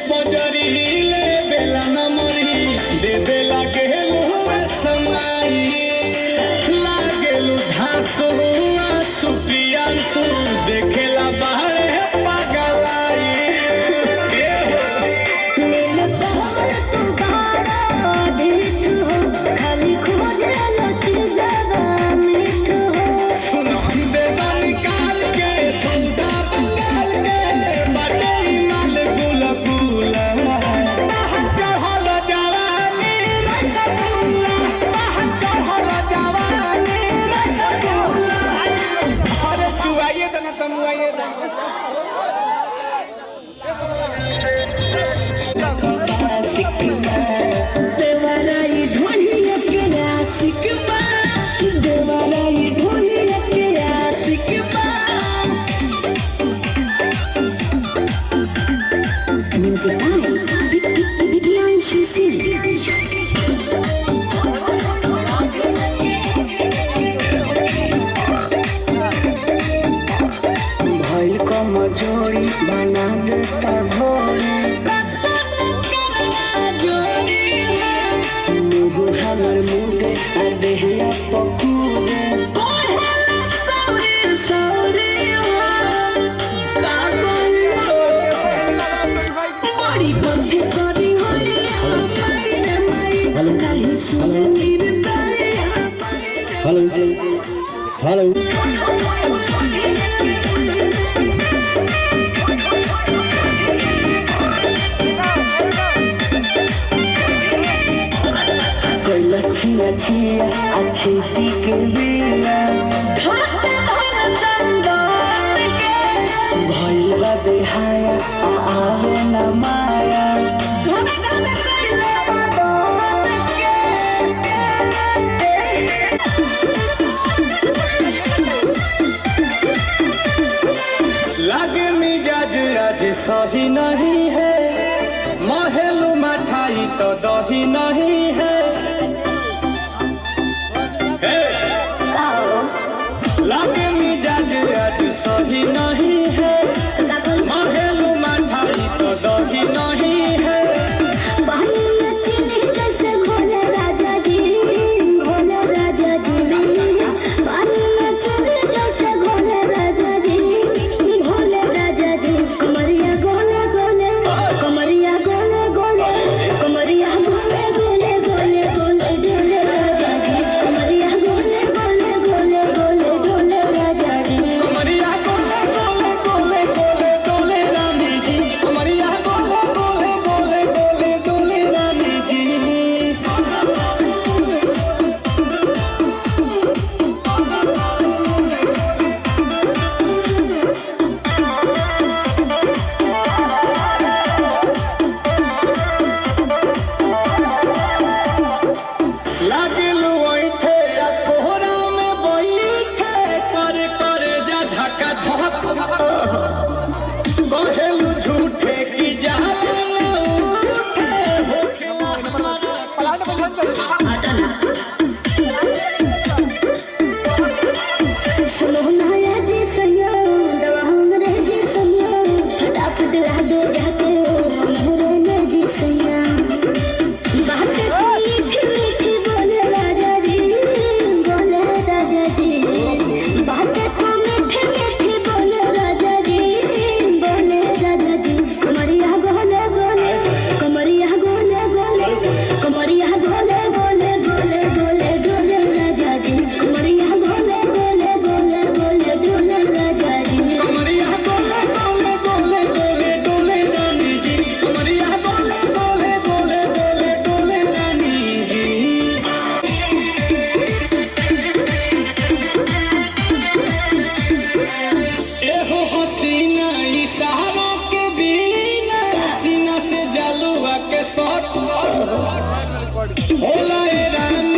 पजरी ले बेला नमरी दे बेला गेलू समाई लागेलू धासु आंसू पियांसू देखेला बाहरे पागलाई नील कमल तू गाड़ा ढीठ हो खाली खोजे लची जावा मीठ हो सुनो देवा निकाल के सौदा बंगाल के बाटे माल गुला गुला बाहर चढ़ल जवानी रसगुल्ला बाहर चढ़ल जवानी रसगुल्ला अरे चुआइए तो ना तमुआइए देवाराई ढोलिया के आशिक बा देवाराई ढोलिया के आशिक बा म्यूजिक बाय बियांशु सिंह भइल कमजोरी बना देता भोरी मुँह हमर मुदे आ देहिया पकूदे बड़ी बंधे करी होली काली सुनीर तारे हेलो कैला छिया छिया अच्छी टिक बिया भइल बा बेहाया आवे न माया लागे मिजाज आज सही नहीं है महलू मठाई तो दही नहीं है लागे मिजाज आज सही नहीं है महलू मठाई तो दही नहीं है पानी में चीनी जैसे घोले राजा जी घोले राजा जी पानी में चीनी जैसे घोले राजा जी घोले राजा जी कमरिया गोले गोले कमरिया गोले गोले कमरिया गोले गोले गोले गोले डोले राजा जी कमरिया गोले गोले गोले गोले डोले राजा जी कमरिया गोले गोले गोले गोले डोले रानी जी कमरिया गोले गोले गोले गोले डोले रानी जी लागलू ऐठे या कोहरा में बैठे कर कर जा धक्का धक कहेलू झूठे की जाला उठे होखेला सुनो नया जी सैया दवा हमरे जी सैया फटाफट ला दे जाके हमरे जी सैया बात मीठी मीठी बोले राजा जी बात मीठी मीठी बोले राजा जी कमरिया गोले गोले कमरिया गोले गोले कमरिया गोले गोले गोले गोले डोले राजा जी कमरिया गोले गोले गोले गोले डोले राजा जी कमरिया गोले गोले गोले गोले डोले रानी जी कमरिया गोले गोले गोले गोले डोले रानी जी एहो हसीना इशारा के बिना सीना से जलुआ के शॉट होला ए रानी